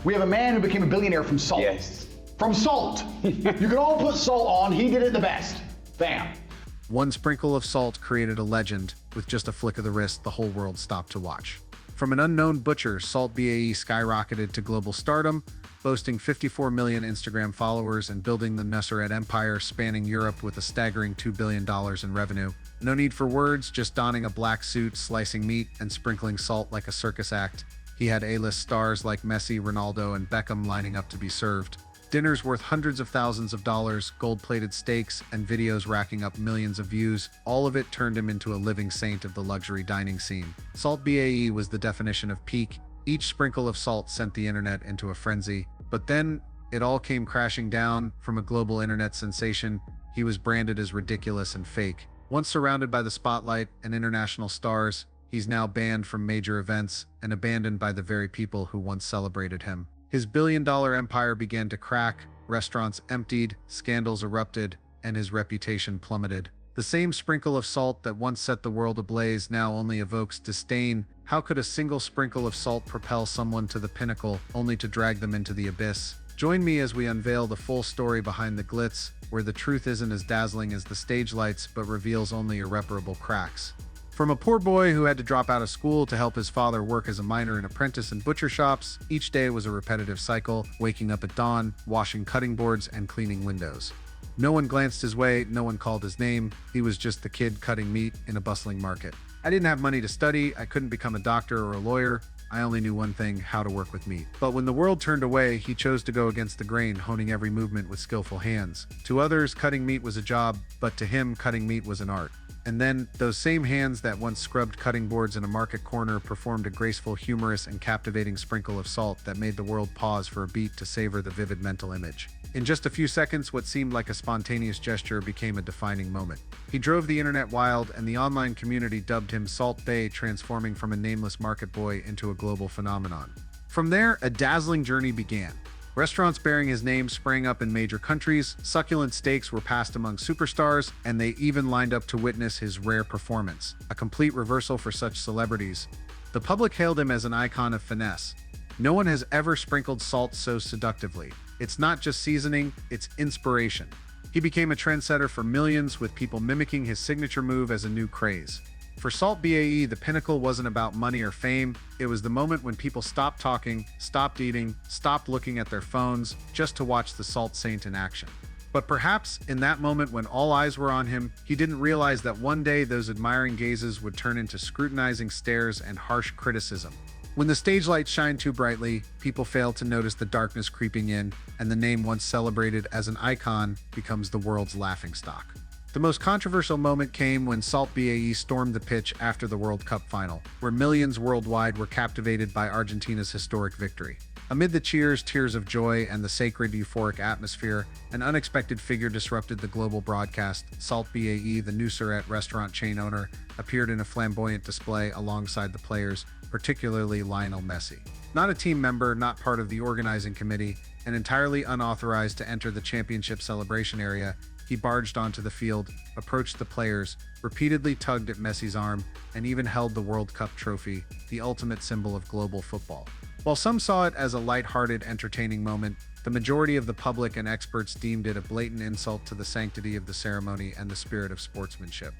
We have a man who became a billionaire from salt. Yes. From salt. You can all put salt on. He did it the best. Bam. One sprinkle of salt created a legend. With just a flick of the wrist, the whole world stopped to watch. From an unknown butcher, Salt Bae skyrocketed to global stardom, boasting 54 million Instagram followers and building the Nusret empire spanning Europe with a staggering $2 billion in revenue. No need for words, just donning a black suit, slicing meat, and sprinkling salt like a circus act. He had A-list stars like Messi, Ronaldo, and Beckham lining up to be served. Dinners worth hundreds of thousands of dollars, gold-plated steaks, and videos racking up millions of views. All of it turned him into a living saint of the luxury dining scene. Salt Bae was the definition of peak. Each sprinkle of salt sent the internet into a frenzy. But then, it all came crashing down. From a global internet sensation, he was branded as ridiculous and fake. Once surrounded by the spotlight and international stars, he's now banned from major events and abandoned by the very people who once celebrated him. His billion-dollar empire began to crack, restaurants emptied, scandals erupted, and his reputation plummeted. The same sprinkle of salt that once set the world ablaze now only evokes disdain. How could a single sprinkle of salt propel someone to the pinnacle, only to drag them into the abyss? Join me as we unveil the full story behind the glitz, where the truth isn't as dazzling as the stage lights but reveals only irreparable cracks. From a poor boy who had to drop out of school to help his father work as a miner and apprentice in butcher shops, each day was a repetitive cycle, waking up at dawn, washing cutting boards, and cleaning windows. No one glanced his way, no one called his name. He was just the kid cutting meat in a bustling market. I didn't have money to study, I couldn't become a doctor or a lawyer. I only knew one thing: how to work with meat. But when the world turned away, he chose to go against the grain, honing every movement with skillful hands. To others, cutting meat was a job, but to him, cutting meat was an art. And then, those same hands that once scrubbed cutting boards in a market corner performed a graceful, humorous, and captivating sprinkle of salt that made the world pause for a beat to savor the vivid mental image. In just a few seconds, what seemed like a spontaneous gesture became a defining moment. He drove the internet wild, and the online community dubbed him Salt Bae, transforming from a nameless market boy into a global phenomenon. From there, a dazzling journey began. Restaurants bearing his name sprang up in major countries, succulent steaks were passed among superstars, and they even lined up to witness his rare performance, a complete reversal for such celebrities. The public hailed him as an icon of finesse. No one has ever sprinkled salt so seductively. It's not just seasoning, it's inspiration. He became a trendsetter for millions, with people mimicking his signature move as a new craze. For Salt Bae, the pinnacle wasn't about money or fame. It was the moment when people stopped talking, stopped eating, stopped looking at their phones, just to watch the Salt Saint in action. But perhaps, in that moment when all eyes were on him, he didn't realize that one day those admiring gazes would turn into scrutinizing stares and harsh criticism. When the stage lights shine too brightly, people fail to notice the darkness creeping in, and the name once celebrated as an icon becomes the world's laughingstock. The most controversial moment came when Salt Bae stormed the pitch after the World Cup final, where millions worldwide were captivated by Argentina's historic victory. Amid the cheers, tears of joy, and the sacred, euphoric atmosphere, an unexpected figure disrupted the global broadcast. Salt Bae, the Nusret restaurant chain owner, appeared in a flamboyant display alongside the players, particularly Lionel Messi. Not a team member, not part of the organizing committee, and entirely unauthorized to enter the championship celebration area, he barged onto the field, approached the players, repeatedly tugged at Messi's arm, and even held the World Cup trophy, the ultimate symbol of global football. While some saw it as a light-hearted, entertaining moment, the majority of the public and experts deemed it a blatant insult to the sanctity of the ceremony and the spirit of sportsmanship.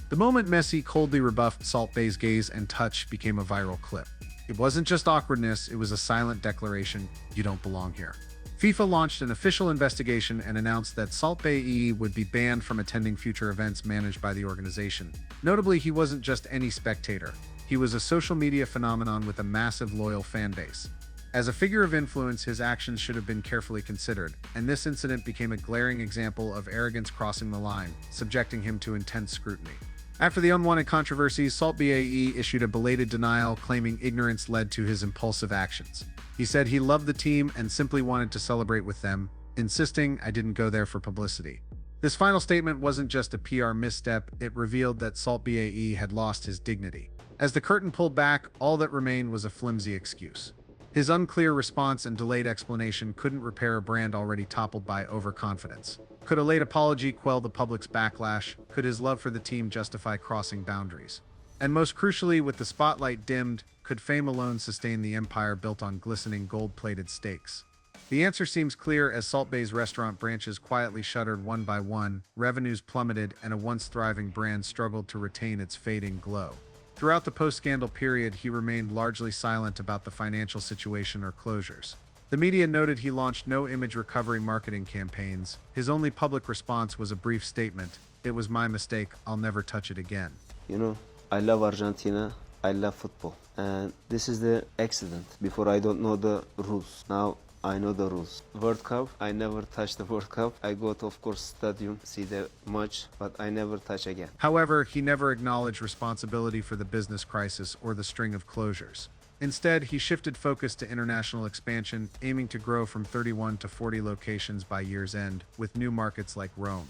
The moment Messi coldly rebuffed Salt Bae's gaze and touch became a viral clip. It wasn't just awkwardness, it was a silent declaration: "You don't belong here." FIFA launched an official investigation and announced that Salt Bae would be banned from attending future events managed by the organization. Notably, he wasn't just any spectator. He was a social media phenomenon with a massive loyal fan base. As a figure of influence, his actions should have been carefully considered, and this incident became a glaring example of arrogance crossing the line, subjecting him to intense scrutiny. After the unwanted controversies, Salt Bae issued a belated denial, claiming ignorance led to his impulsive actions. He said he loved the team and simply wanted to celebrate with them, insisting, "I didn't go there for publicity." This final statement wasn't just a PR misstep, it revealed that Salt Bae had lost his dignity. As the curtain pulled back, all that remained was a flimsy excuse. His unclear response and delayed explanation couldn't repair a brand already toppled by overconfidence. Could a late apology quell the public's backlash? Could his love for the team justify crossing boundaries? And most crucially, with the spotlight dimmed, could fame alone sustain the empire built on glistening gold-plated steaks? The answer seems clear as Salt Bae's restaurant branches quietly shuttered one by one, revenues plummeted, and a once thriving brand struggled to retain its fading glow. Throughout the post-scandal period, he remained largely silent about the financial situation or closures. The media noted he launched no image recovery marketing campaigns. His only public response was a brief statement: "It was my mistake, I'll never touch it again." You know, I love Argentina, I love football. And this is the accident. Before I don't know the rules. Now I know the rules. World Cup, I never touch the World Cup. I go to, of course, stadium, see the match, but I never touch again. However, he never acknowledged responsibility for the business crisis or the string of closures. Instead, he shifted focus to international expansion, aiming to grow from 31 to 40 locations by year's end, with new markets like Rome.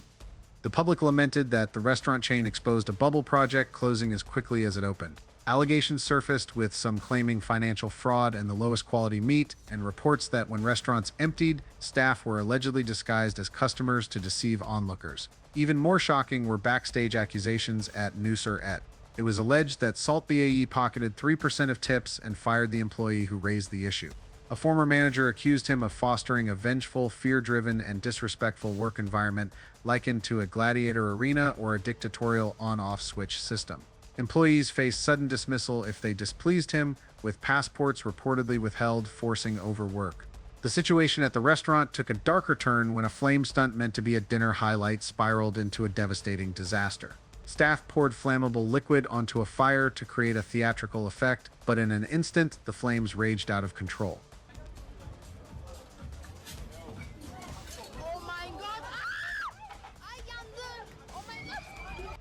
The public lamented that the restaurant chain exposed a bubble project, closing as quickly as it opened. Allegations surfaced, with some claiming financial fraud and the lowest quality meat, and reports that when restaurants emptied, staff were allegedly disguised as customers to deceive onlookers. Even more shocking were backstage accusations at Nusret. It was alleged that Salt Bae pocketed 3% of tips and fired the employee who raised the issue. A former manager accused him of fostering a vengeful, fear-driven, and disrespectful work environment likened to a gladiator arena or a dictatorial on-off switch system. Employees faced sudden dismissal if they displeased him, with passports reportedly withheld, forcing overwork. The situation at the restaurant took a darker turn when a flame stunt meant to be a dinner highlight spiraled into a devastating disaster. Staff poured flammable liquid onto a fire to create a theatrical effect, but in an instant, the flames raged out of control.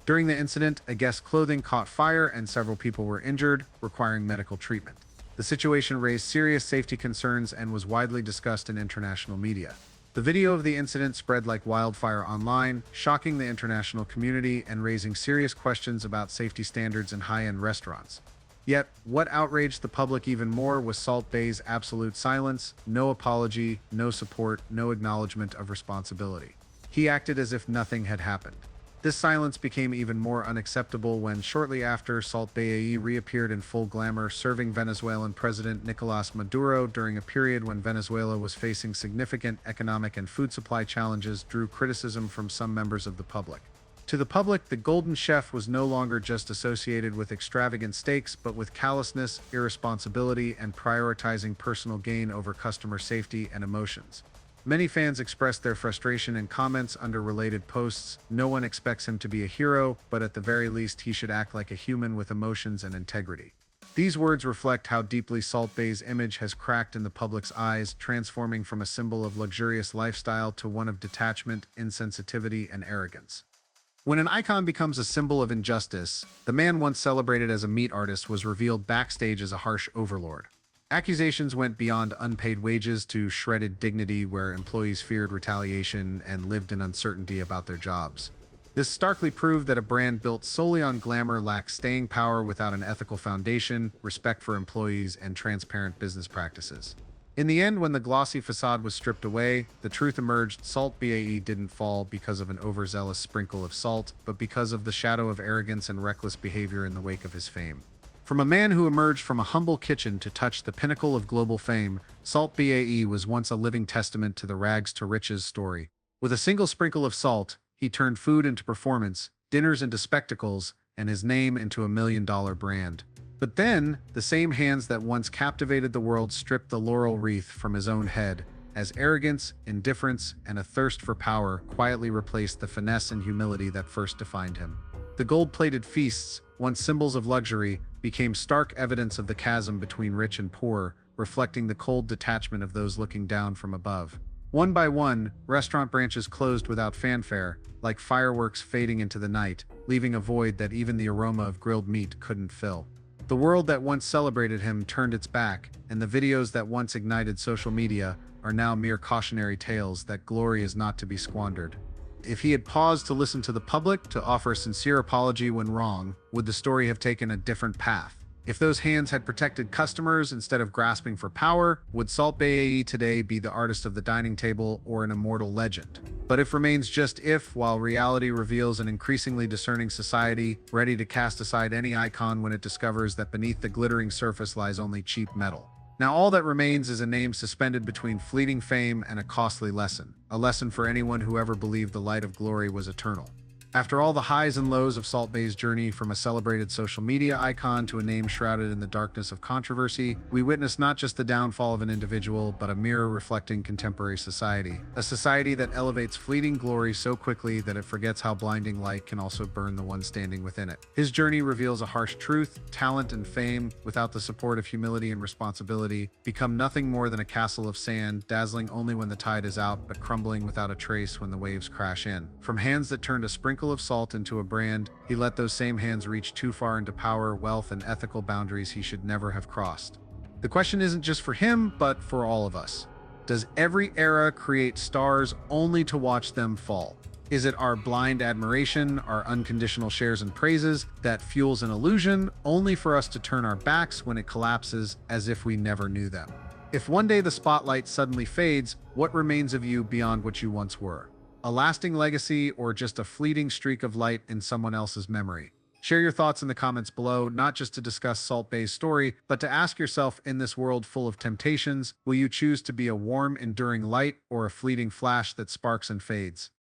During the incident, a guest's clothing caught fire and several people were injured, requiring medical treatment. The situation raised serious safety concerns and was widely discussed in international media. The video of the incident spread like wildfire online, shocking the international community and raising serious questions about safety standards in high-end restaurants. Yet, what outraged the public even more was Salt Bae's absolute silence: no apology, no support, no acknowledgement of responsibility. He acted as if nothing had happened. This silence became even more unacceptable when, shortly after, Salt Bae reappeared in full glamour, serving Venezuelan President Nicolas Maduro during a period when Venezuela was facing significant economic and food supply challenges, drew criticism from some members of the public. To the public, the Golden Chef was no longer just associated with extravagant steaks, but with callousness, irresponsibility, and prioritizing personal gain over customer safety and emotions. Many fans expressed their frustration in comments under related posts. No one expects him to be a hero, but at the very least he should act like a human with emotions and integrity. These words reflect how deeply Salt Bae's image has cracked in the public's eyes, transforming from a symbol of luxurious lifestyle to one of detachment, insensitivity, and arrogance. When an icon becomes a symbol of injustice, the man once celebrated as a meat artist was revealed backstage as a harsh overlord. Accusations went beyond unpaid wages to shredded dignity, where employees feared retaliation and lived in uncertainty about their jobs. This starkly proved that a brand built solely on glamour lacks staying power without an ethical foundation, respect for employees, and transparent business practices. In the end, when the glossy facade was stripped away, the truth emerged: Salt Bae didn't fall because of an overzealous sprinkle of salt, but because of the shadow of arrogance and reckless behavior in the wake of his fame. From a man who emerged from a humble kitchen to touch the pinnacle of global fame, Salt Bae was once a living testament to the rags to riches story. With a single sprinkle of salt, he turned food into performance, dinners into spectacles, and his name into a million-dollar brand. But then, the same hands that once captivated the world stripped the laurel wreath from his own head, as arrogance, indifference, and a thirst for power quietly replaced the finesse and humility that first defined him. The gold-plated feasts, once symbols of luxury, became stark evidence of the chasm between rich and poor, reflecting the cold detachment of those looking down from above. One by one, restaurant branches closed without fanfare, like fireworks fading into the night, leaving a void that even the aroma of grilled meat couldn't fill. The world that once celebrated him turned its back, and the videos that once ignited social media are now mere cautionary tales that glory is not to be squandered. If he had paused to listen to the public, to offer a sincere apology when wrong, would the story have taken a different path? If those hands had protected customers instead of grasping for power, would Salt Bae today be the artist of the dining table or an immortal legend? But if remains just if, while reality reveals an increasingly discerning society, ready to cast aside any icon when it discovers that beneath the glittering surface lies only cheap metal. Now all that remains is a name suspended between fleeting fame and a costly lesson. A lesson for anyone who ever believed the light of glory was eternal. After all the highs and lows of Salt Bae's journey from a celebrated social media icon to a name shrouded in the darkness of controversy, we witness not just the downfall of an individual, but a mirror reflecting contemporary society. A society that elevates fleeting glory so quickly that it forgets how blinding light can also burn the one standing within it. His journey reveals a harsh truth: talent and fame, without the support of humility and responsibility, become nothing more than a castle of sand, dazzling only when the tide is out, but crumbling without a trace when the waves crash in. From hands that turned a sprinkle of salt into a brand, he let those same hands reach too far into power, wealth, and ethical boundaries he should never have crossed. The question isn't just for him, but for all of us. Does every era create stars only to watch them fall? Is it our blind admiration, our unconditional shares and praises, that fuels an illusion, only for us to turn our backs when it collapses as if we never knew them? If one day the spotlight suddenly fades, what remains of you beyond what you once were? A lasting legacy, or just a fleeting streak of light in someone else's memory? Share your thoughts in the comments below, not just to discuss Salt Bae's story, but to ask yourself, in this world full of temptations, will you choose to be a warm, enduring light or a fleeting flash that sparks and fades?